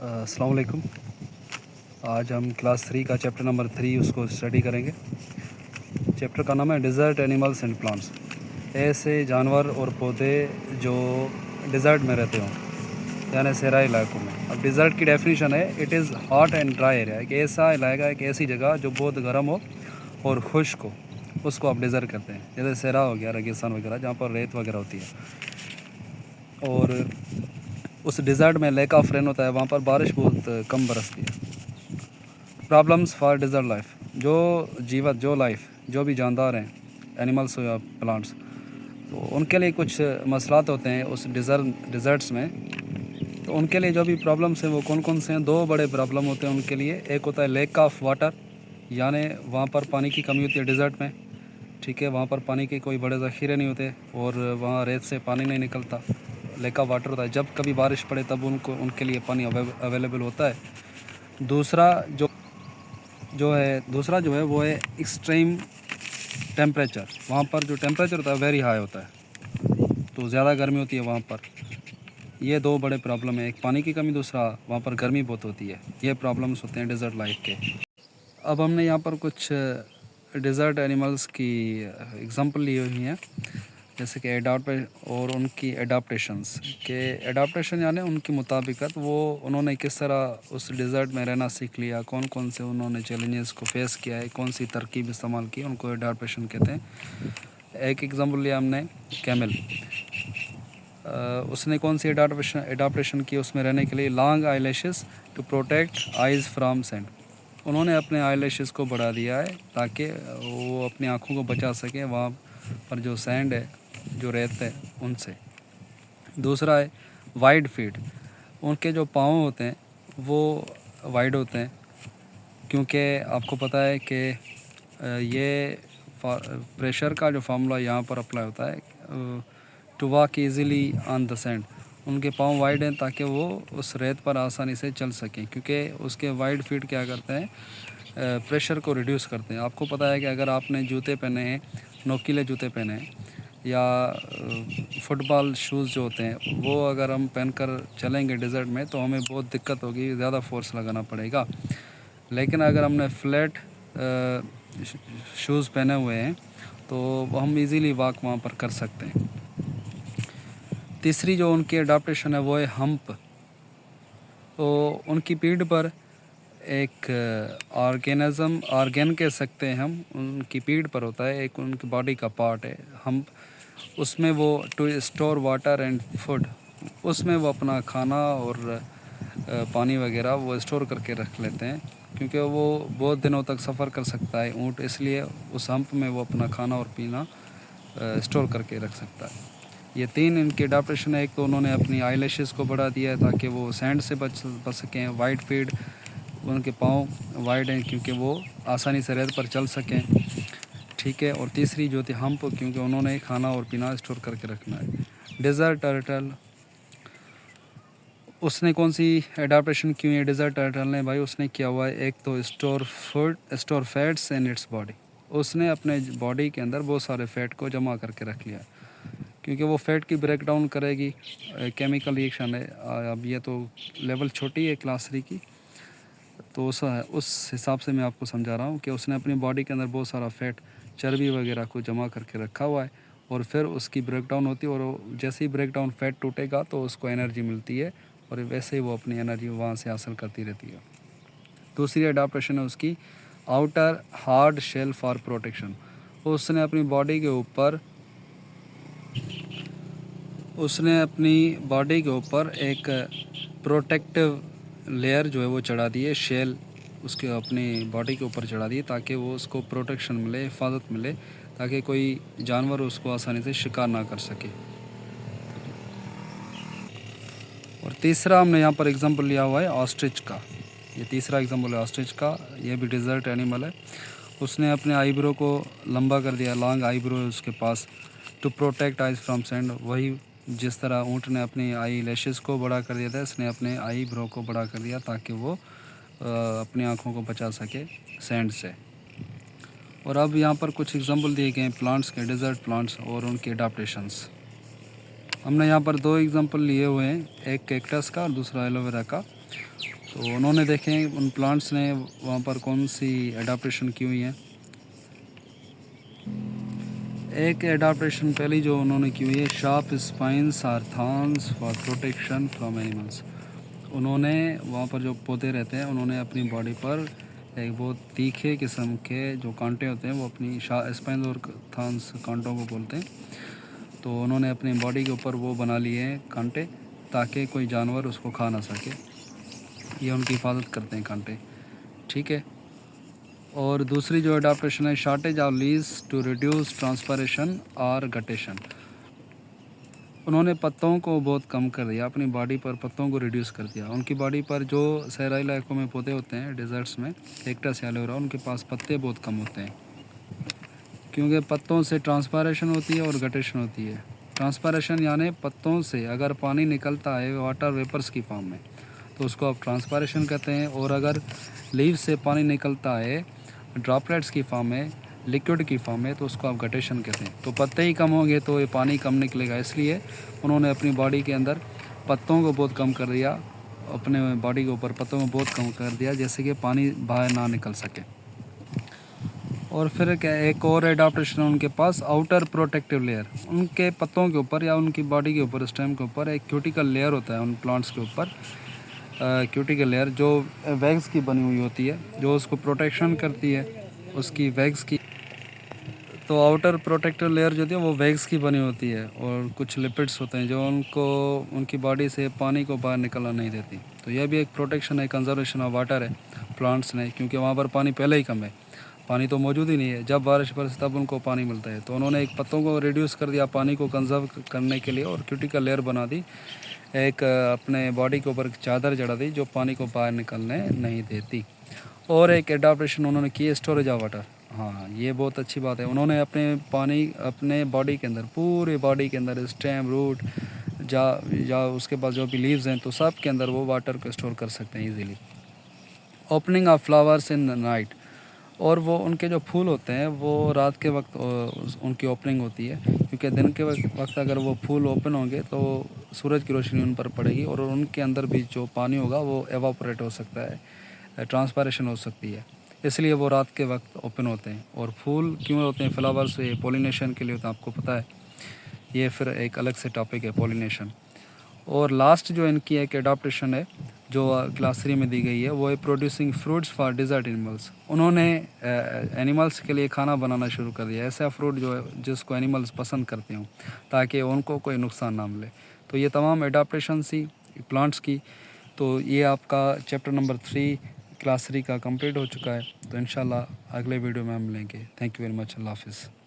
अस्सलाम वालेकुम। आज हम क्लास 3 का चैप्टर नंबर 3 उसको स्टडी करेंगे। चैप्टर का नाम है डिज़र्ट एनिमल्स एंड प्लांट्स। ऐसे जानवर और पौधे जो डिज़र्ट में रहते हों, यानी सहराई इलाकों में। अब डिज़र्ट की डेफिनेशन है, it is hot and dry area. एक ऐसा इलाका, एक ऐसी जगह जो बहुत गर्म हो और खुश्क हो, उसको आप डिज़र्ट कहते हैं। जैसे सहरा हो गया, रेगिस्तान वगैरह, जहाँ पर रेत वगैरह होती है। और उस डिज़र्ट में लेक ऑफ रेन होता है, वहाँ पर बारिश बहुत कम बरसती है। प्रॉब्लम्स फॉर डिज़र्ट लाइफ, जो लाइफ जो भी जानदार हैं, एनिमल्स या प्लांट्स, तो उनके लिए कुछ मसलात होते हैं उस डिज़र्ट्स में। तो उनके लिए जो भी प्रॉब्लम्स हैं वो कौन कौन से हैं? दो बड़े प्रॉब्लम होते हैं उनके लिए। एक होता है लैक ऑफ वाटर, यानी वहाँ पर पानी की कमी होती है डिज़र्ट में। ठीक है, वहाँ पर पानी के कोई बड़े ज़ख़ीरे नहीं होते और वहाँ रेत से पानी नहीं निकलता। लैक ऑफ वाटर होता है, जब कभी बारिश पड़े तब उनके लिए पानी अवेलेबल होता है। दूसरा जो है वो है एक्सट्रीम टेम्परेचर। वहाँ पर जो टेम्परेचर होता है वेरी हाई होता है, तो ज़्यादा गर्मी होती है वहाँ पर। ये दो बड़े प्रॉब्लम है, एक पानी की कमी, दूसरा वहाँ पर गर्मी बहुत होती है। ये प्रॉब्लम्स होते हैं डिज़र्ट लाइफ के। अब हमने यहाँ पर कुछ डिज़र्ट एनिमल्स की एग्जांपल ली हुई हैं, जैसे कि और उनकी एडाप्टेशंस के। एडाप्टेशन यानी उनकी मुताबिकत, वो उन्होंने किस तरह उस डिज़र्ट में रहना सीख लिया, कौन कौन से उन्होंने चैलेंजेस को फेस किया है, कौन सी तरकीब इस्तेमाल की, उनको एडाप्टेशन कहते हैं। एक एग्जांपल लिया हमने कैमल। उसने कौन सी एडाप्टेशन की उसमें रहने के लिए? Long eyelashes to protect eyes from sand. उन्होंने अपने आईलैशेस को बढ़ा दिया है ताकि वो अपनी आँखों को बचा सकें वहाँ पर जो सैंड है, जो रेत है, उनसे। दूसरा है वाइड फीट। उनके जो पाँव होते हैं वो वाइड होते हैं, क्योंकि आपको पता है कि ये प्रेशर का जो फार्मूला यहाँ पर अप्लाई होता है to walk easily on the sand. उनके पाँव वाइड हैं ताकि वो उस रेत पर आसानी से चल सकें, क्योंकि उसके वाइड फीट क्या करते हैं? प्रेशर को रिड्यूस करते हैं। आपको पता है कि अगर आपने जूते पहने हैं, नोकीले जूते पहने हैं, या फुटबॉल शूज़ जो होते हैं, वो अगर हम पहनकर चलेंगे डिज़र्ट में तो हमें बहुत दिक्कत होगी, ज़्यादा फोर्स लगाना पड़ेगा। लेकिन अगर हमने फ्लैट शूज़ पहने हुए हैं तो हम इजीली वॉक वहाँ पर कर सकते हैं। तीसरी जो उनकी अडाप्टेशन है वो है हम्प। तो उनकी पीठ पर एक ऑर्गेन कह सकते हैं हम, उनकी पीठ पर होता है, एक उनकी बॉडी का पार्ट है हम्प। उसमें वो to store water and food, उसमें वो अपना खाना और पानी वगैरह वो स्टोर करके रख लेते हैं, क्योंकि वो बहुत दिनों तक सफ़र कर सकता है ऊँट, इसलिए उस हम्प में वो अपना खाना और पीना स्टोर करके रख सकता है। ये तीन इनके अडाप्टेशन है। एक तो उन्होंने अपनी आईलैशेस को बढ़ा दिया है ताकि वो सैंड से बच सकें। वाइड फीट, उनके पाँव वाइड हैं क्योंकि वो आसानी से रेत पर चल सकें। ठीक है, और तीसरी जो थी हम्प, क्योंकि उन्होंने खाना और पीना स्टोर करके रखना है। डेजर्ट टर्टल, उसने कौन सी एडाप्टेशन की है डेजर्ट टर्टल ने? भाई उसने किया हुआ है, एक तो store fats in its body. उसने अपने बॉडी के अंदर बहुत सारे फैट को जमा करके रख लिया, क्योंकि वो फैट की ब्रेक डाउन करेगी, केमिकल रिएक्शन है। अब ये तो लेवल छोटी है क्लास 3 की, तो उस हिसाब से मैं आपको समझा रहा हूँ कि उसने अपनी बॉडी के अंदर बहुत सारा फैट, चर्बी वगैरह को जमा करके रखा हुआ है, और फिर उसकी ब्रेक डाउन होती है, और जैसे ही ब्रेक डाउन फैट टूटेगा तो उसको एनर्जी मिलती है, और वैसे ही वो अपनी एनर्जी वहाँ से हासिल करती रहती है। दूसरी अडाप्टेशन है उसकी outer hard shell for protection. उसने अपनी बॉडी के ऊपर एक प्रोटेक्टिव लेयर जो है वो चढ़ा दी है, शेल उसके अपनी बॉडी के ऊपर चढ़ा दी है, ताकि वो उसको प्रोटेक्शन मिले, हिफाजत मिले, ताकि कोई जानवर उसको आसानी से शिकार ना कर सके। और तीसरा हमने यहाँ पर एग्जांपल लिया हुआ है ऑस्ट्रिच का। ये तीसरा एग्जांपल है ऑस्ट्रिच का, ये भी डिज़र्ट एनिमल है। उसने अपने आईब्रो को लंबा कर दिया, लॉन्ग आईब्रो है उसके पास, to protect eyes from sand. वही जिस तरह ऊँट ने अपनी आई लैशेस को बड़ा कर दिया था, इसने अपने आई ब्रो को बड़ा कर दिया ताकि वो अपनी आँखों को बचा सके सैंड से। और अब यहाँ पर कुछ एग्जांपल दिए गए हैं प्लांट्स के, डिज़र्ट प्लांट्स और उनके अडाप्टेशंस। हमने यहाँ पर दो एग्जांपल लिए हुए हैं, एक कैक्टस का और दूसरा एलोवेरा का। तो उन्होंने देखें उन प्लांट्स ने वहाँ पर कौन सी एडाप्टेशन की हुई है। एक एडाप्टेशन पहली जो उन्होंने की हुई है, sharp spines or thorns for protection from animals. उन्होंने वहाँ पर जो पौधे रहते हैं उन्होंने अपनी बॉडी पर एक बहुत तीखे किस्म के जो कांटे होते हैं वो अपनी स्पाइंस और थॉर्न्स कांटों को बोलते हैं, तो उन्होंने अपनी बॉडी के ऊपर वो बना लिए हैं कांटे ताकि कोई जानवर उसको खा ना सके। ये उनकी हिफाजत करते हैं कांटे, ठीक है। और दूसरी जो अडाप्टेशन है, shortage of leaves to reduce transpiration और गटेशन। उन्होंने पत्तों को बहुत कम कर दिया, अपनी बॉडी पर पत्तों को रिड्यूस कर दिया। उनकी बॉडी पर जो सहराई इलाकों में पौधे होते हैं, डेजर्ट्स में, कैक्टस एलोवेरा, उनके पास पत्ते बहुत कम होते हैं क्योंकि पत्तों से ट्रांसपायरेशन होती है और गटेशन होती है। ट्रांसपायरेशन यानी पत्तों से अगर पानी निकलता है वाटर वेपर्स की फॉर्म में तो उसको आप ट्रांसपायरेशन कहते हैं, और अगर लीव से पानी निकलता है ड्रॉपलेट्स की फॉर्म में, लिक्विड की फॉर्म में, तो उसको आप गटेशन कहते हैं। तो पत्ते ही कम होंगे तो ये पानी कम निकलेगा, इसलिए उन्होंने अपनी बॉडी के अंदर पत्तों को बहुत कम कर दिया, अपने बॉडी के ऊपर पत्तों को बहुत कम कर दिया जैसे कि पानी बाहर ना निकल सके। और फिर क्या, एक और एडाप्टेशन है उनके पास, आउटर प्रोटेक्टिव लेयर। उनके पत्तों के ऊपर या उनकी बॉडी के ऊपर, स्टेम के ऊपर एक क्यूटिकल लेयर होता है उन प्लांट्स के ऊपर, क्यूटिकल लेयर जो वैक्स की बनी हुई होती है, जो उसको प्रोटेक्शन करती है उसकी वैक्स की। तो आउटर प्रोटेक्टिव लेयर जो होती है वो वैक्स की बनी होती है और कुछ लिपिड्स होते हैं जो उनको उनकी बॉडी से पानी को बाहर निकलना नहीं देती। तो यह भी एक प्रोटेक्शन है, कंजर्वेशन ऑफ वाटर है प्लांट्स ने, क्योंकि वहाँ पर पानी पहले ही कम है, पानी तो मौजूद ही नहीं है। जब बारिश बरसे तब उनको पानी मिलता है, तो उन्होंने एक पत्तों को रिड्यूस कर दिया पानी को कंजर्व करने के लिए और क्यूटिकल लेयर बना दी, एक अपने बॉडी के ऊपर चादर चढ़ा दी जो पानी को बाहर निकलने नहीं देती। और एक एडाप्टेशन उन्होंने की है, स्टोरेज ऑफ वाटर। हाँ, ये बहुत अच्छी बात है। उन्होंने अपने बॉडी के अंदर, पूरे बॉडी के अंदर, स्टेम, रूट, जा उसके बाद जो भी लीव्स हैं, तो सब के अंदर वो वाटर को स्टोर कर सकते हैं easily. Opening of flowers in the night. और वो उनके जो फूल होते हैं वो रात के वक्त उनकी ओपनिंग होती है, क्योंकि दिन के वक्त अगर वो फूल ओपन होंगे तो सूरज की रोशनी उन पर पड़ेगी और उनके अंदर भी जो पानी होगा वो एवापोरेट हो सकता है, ट्रांसपायरेशन हो सकती है, इसलिए वो रात के वक्त ओपन होते हैं। और फूल क्यों होते हैं फ्लावर्स, ये पोलिनेशन के लिए होता है, आपको पता है, ये फिर एक अलग से टॉपिक है पोलिनेशन। और लास्ट जो इनकी एक एडाप्टेशन है जो क्लास 3 में दी गई है वो है producing fruits for desert animals. उन्होंने एनिमल्स के लिए खाना बनाना शुरू कर दिया, ऐसा फ्रूट जो है जिसको एनिमल्स पसंद करते हों ताकि उनको कोई नुकसान ना मिले। तो ये तमाम एडाप्टेशन सी प्लांट्स की, तो ये आपका चैप्टर नंबर 3 क्लास 3 का कंप्लीट हो चुका है। तो इंशाल्लाह अगले वीडियो में हम मिलेंगे। Thank you very much. अल्लाह हाफिज़।